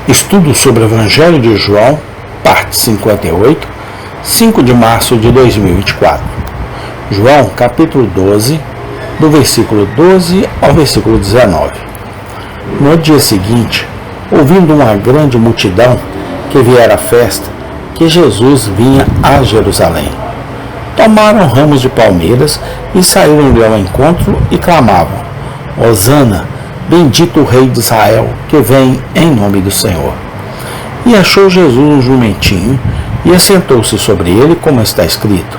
Estudo sobre o Evangelho de João, parte 58, 5 de março de 2024. João, capítulo 12, do versículo 12 ao versículo 19. No dia seguinte, ouvindo uma grande multidão que viera à festa, que Jesus vinha a Jerusalém, tomaram ramos de palmeiras e saíram-lhe ao encontro e clamavam: Hosana, bendito o Rei de Israel, que vem em nome do Senhor. E achou Jesus um jumentinho e assentou-se sobre ele, como está escrito: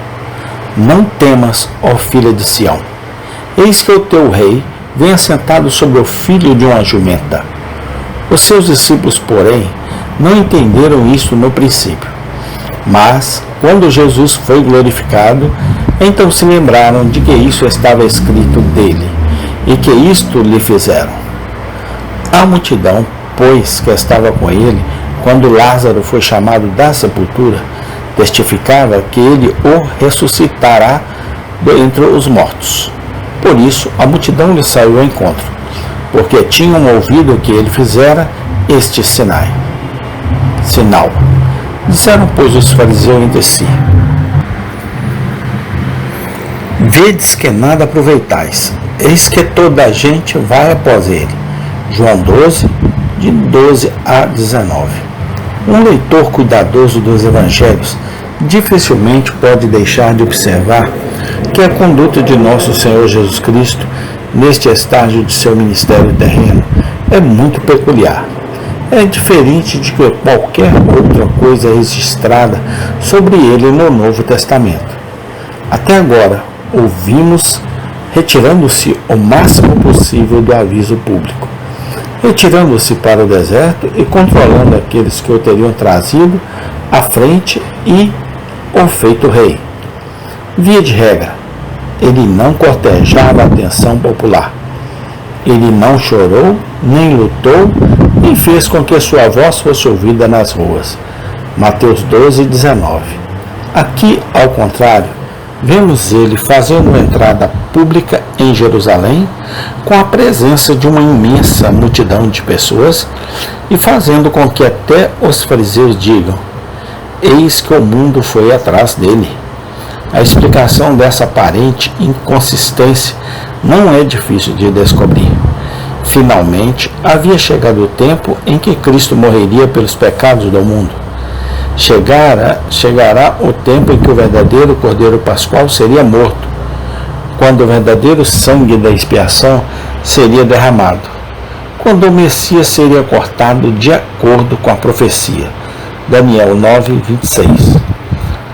Não temas, ó filha de Sião, eis que o teu rei vem assentado sobre o filho de uma jumenta. Os seus discípulos, porém, não entenderam isso no princípio. Mas, quando Jesus foi glorificado, então se lembraram de que isso estava escrito dele, e que isto lhe fizeram. A multidão, pois, que estava com ele, quando Lázaro foi chamado da sepultura, testificava que ele o ressuscitará dentre os mortos. Por isso, a multidão lhe saiu ao encontro, porque tinham ouvido que ele fizera este sinal. Disseram, pois, os fariseus entre si: Vedes que nada aproveitais, eis que toda a gente vai após ele. João 12, de 12 a 19. Um leitor cuidadoso dos evangelhos dificilmente pode deixar de observar que a conduta de nosso Senhor Jesus Cristo neste estágio de seu ministério terreno é muito peculiar. É diferente de qualquer outra coisa registrada sobre ele no Novo Testamento. Até agora, ouvimos retirando-se o máximo possível do aviso público, retirando-se para o deserto e controlando aqueles que o teriam trazido à frente e o feito rei. Via de regra, ele não cortejava a atenção popular. Ele não chorou, nem lutou, nem fez com que sua voz fosse ouvida nas ruas. Mateus 12, 19. Aqui, ao contrário, vemos ele fazendo uma entrada pública em Jerusalém com a presença de uma imensa multidão de pessoas e fazendo com que até os fariseus digam: eis que o mundo foi atrás dele. A explicação dessa aparente inconsistência não é difícil de descobrir. Finalmente, havia chegado o tempo em que Cristo morreria pelos pecados do mundo. Chegará o tempo em que o verdadeiro Cordeiro Pascual seria morto, quando o verdadeiro sangue da expiação seria derramado, quando o Messias seria cortado de acordo com a profecia. Daniel 9, 26.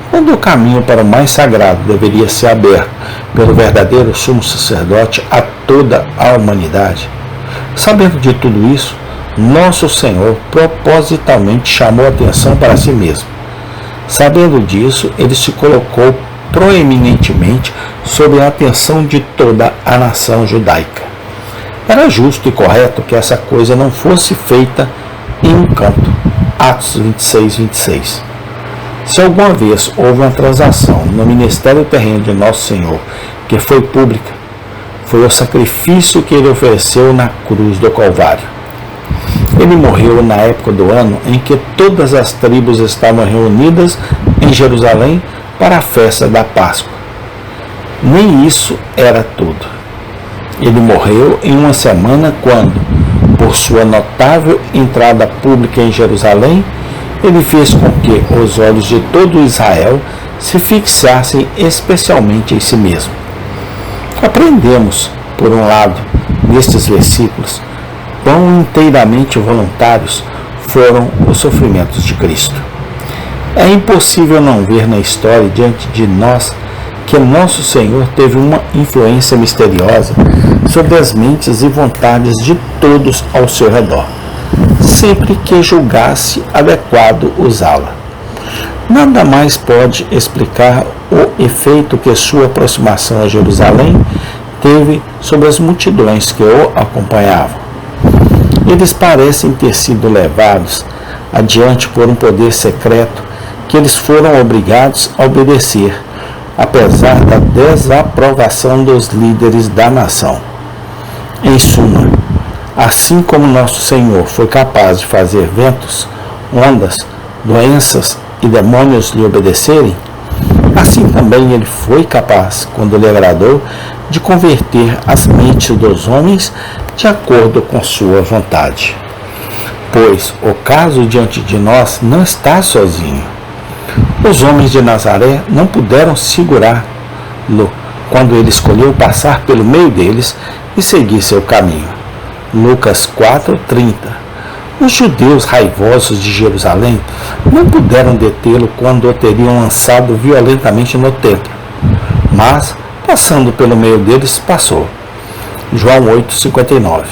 Quando o caminho para o mais sagrado deveria ser aberto pelo verdadeiro sumo sacerdote a toda a humanidade. Sabendo de tudo isso, nosso Senhor propositalmente chamou a atenção para si mesmo. Sabendo disso, ele se colocou proeminentemente sob a atenção de toda a nação judaica. Era justo e correto que essa coisa não fosse feita em um canto. Atos 26, 26. Se alguma vez houve uma transação no ministério terreno de nosso Senhor que foi pública, foi o sacrifício que ele ofereceu na cruz do Calvário. Ele morreu na época do ano em que todas as tribos estavam reunidas em Jerusalém para a festa da Páscoa. Nem isso era tudo. Ele morreu em uma semana quando, por sua notável entrada pública em Jerusalém, ele fez com que os olhos de todo Israel se fixassem especialmente em si mesmo. Aprendemos, por um lado, nestes versículos, quão inteiramente voluntários foram os sofrimentos de Cristo. É impossível não ver na história diante de nós que nosso Senhor teve uma influência misteriosa sobre as mentes e vontades de todos ao seu redor, sempre que julgasse adequado usá-la. Nada mais pode explicar o efeito que sua aproximação a Jerusalém teve sobre as multidões que o acompanhavam. Eles parecem ter sido levados adiante por um poder secreto que eles foram obrigados a obedecer, apesar da desaprovação dos líderes da nação. Em suma, Assim como nosso Senhor foi capaz de fazer ventos, ondas, doenças e demônios lhe obedecerem, assim também ele foi capaz, quando lhe agradou, de converter as mentes dos homens de acordo com sua vontade. Pois o caso diante de nós não está sozinho. Os homens de Nazaré não puderam segurá-lo quando ele escolheu passar pelo meio deles e seguir seu caminho. Lucas 4:30. Os judeus raivosos de Jerusalém não puderam detê-lo quando o teriam lançado violentamente no templo, mas, passando pelo meio deles, passou. João 8:59.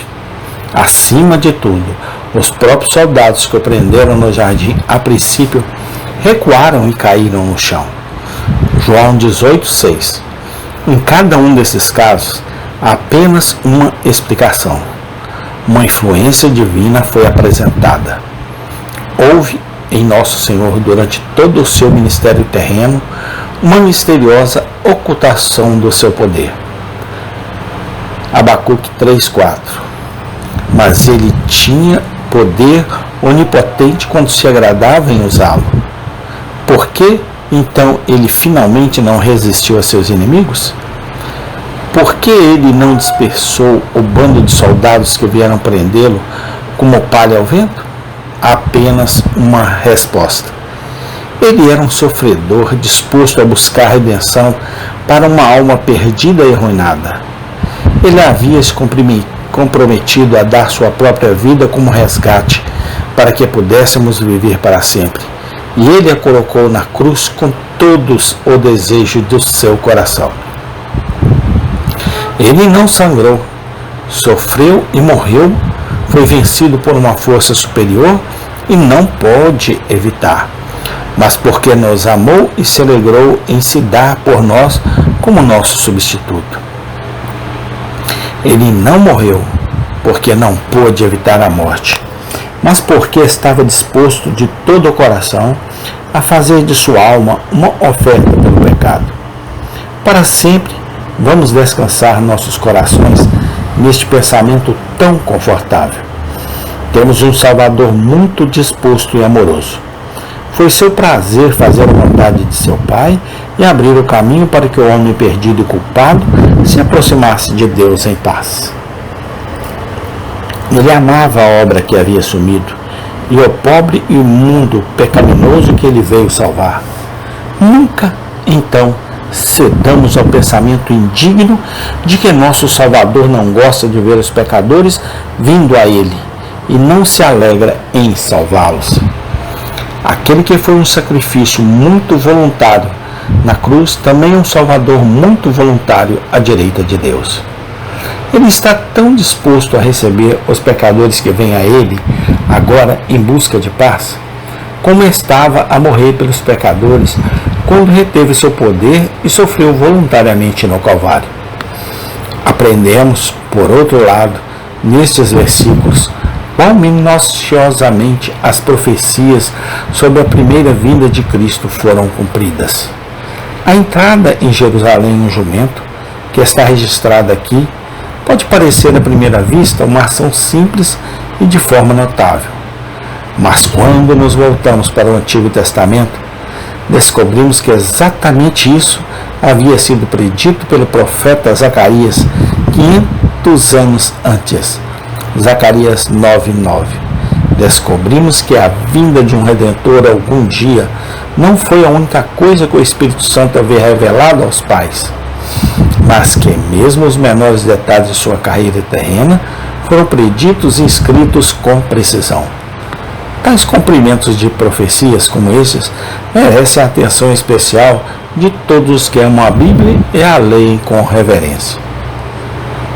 Acima de tudo, os próprios soldados que o prenderam no jardim, a princípio, recuaram e caíram no chão. João 18:6. Em cada um desses casos, há apenas uma explicação. Uma influência divina foi apresentada. Houve em Nosso Senhor, durante todo o seu ministério terreno, uma misteriosa ocultação do seu poder. Abacuque 3:4. Mas ele tinha poder onipotente quando se agradava em usá-lo. Por que, então, ele finalmente não resistiu a seus inimigos? Por que ele não dispersou o bando de soldados que vieram prendê-lo como palha ao vento? Apenas uma resposta. Ele era um sofredor disposto a buscar redenção para uma alma perdida e arruinada. Ele havia se comprometido a dar sua própria vida como resgate para que pudéssemos viver para sempre. E ele a colocou na cruz com todos o desejo do seu coração. Ele não sangrou, sofreu e morreu, foi vencido por uma força superior e não pôde evitar, mas porque nos amou e se alegrou em se dar por nós como nosso substituto. Ele não morreu porque não pôde evitar a morte, mas porque estava disposto de todo o coração a fazer de sua alma uma oferta pelo pecado. Para sempre, vamos descansar nossos corações neste pensamento tão confortável. Temos um Salvador muito disposto e amoroso. Foi seu prazer fazer a vontade de seu Pai e abrir o caminho para que o homem perdido e culpado se aproximasse de Deus em paz. Ele amava a obra que havia assumido e o pobre e imundo pecaminoso que ele veio salvar. Nunca, então, cedamos ao pensamento indigno de que nosso Salvador não gosta de ver os pecadores vindo a Ele e não se alegra em salvá-los. Aquele que foi um sacrifício muito voluntário na cruz também é um Salvador muito voluntário à direita de Deus. Ele está tão disposto a receber os pecadores que vêm a Ele, agora em busca de paz, como estava a morrer pelos pecadores quando reteve seu poder e sofreu voluntariamente no Calvário. Aprendemos, por outro lado, nestes versículos, quão minuciosamente as profecias sobre a primeira vinda de Cristo foram cumpridas. A entrada em Jerusalém em um jumento, que está registrada aqui, pode parecer à primeira vista uma ação simples e de forma notável. Mas quando nos voltamos para o Antigo Testamento, descobrimos que exatamente isso havia sido predito pelo profeta Zacarias 500 anos antes. Zacarias 9:9. Descobrimos que a vinda de um Redentor algum dia não foi a única coisa que o Espírito Santo havia revelado aos pais, mas que mesmo os menores detalhes de sua carreira terrena foram preditos e escritos com precisão. Tais cumprimentos de profecias como esses merecem a atenção especial de todos os que amam a Bíblia e a leem com reverência.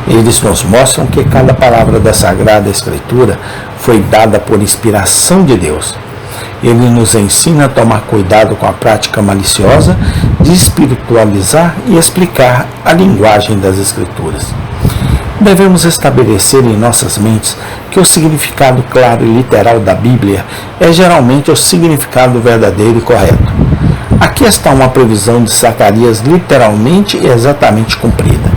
Eles nos mostram que cada palavra da Sagrada Escritura foi dada por inspiração de Deus. Ele nos ensina a tomar cuidado com a prática maliciosa de espiritualizar e explicar a linguagem das Escrituras. Devemos estabelecer em nossas mentes que o significado claro e literal da Bíblia é geralmente o significado verdadeiro e correto. Aqui está uma previsão de Zacarias literalmente e exatamente cumprida.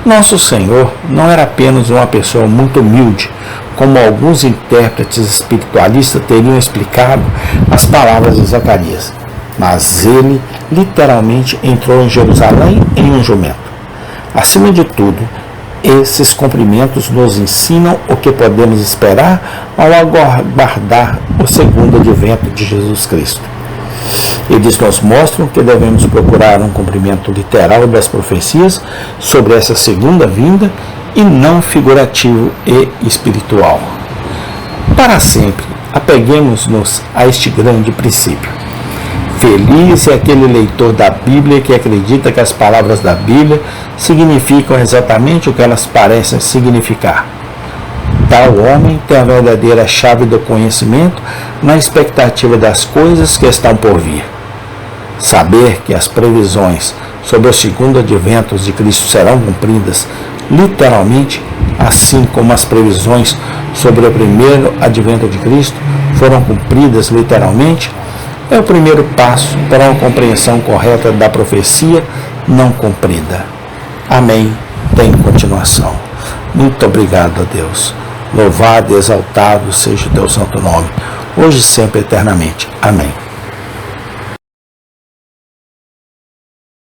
Nosso Senhor não era apenas uma pessoa muito humilde, como alguns intérpretes espiritualistas teriam explicado as palavras de Zacarias, mas ele literalmente entrou em Jerusalém em um jumento. Acima de tudo, esses cumprimentos nos ensinam o que podemos esperar ao aguardar o segundo advento de Jesus Cristo. Eles nos mostram que devemos procurar um cumprimento literal das profecias sobre essa segunda vinda e não figurativo e espiritual. Para sempre, apeguemos-nos a este grande princípio. Feliz é aquele leitor da Bíblia que acredita que as palavras da Bíblia significam exatamente o que elas parecem significar. Tal homem tem a verdadeira chave do conhecimento na expectativa das coisas que estão por vir. Saber que as previsões sobre o segundo advento de Cristo serão cumpridas literalmente, assim como as previsões sobre o primeiro advento de Cristo foram cumpridas literalmente, é o primeiro passo para uma compreensão correta da profecia não cumprida. Amém. Tem continuação. Muito obrigado a Deus. Louvado e exaltado seja o teu santo nome, hoje e sempre eternamente. Amém.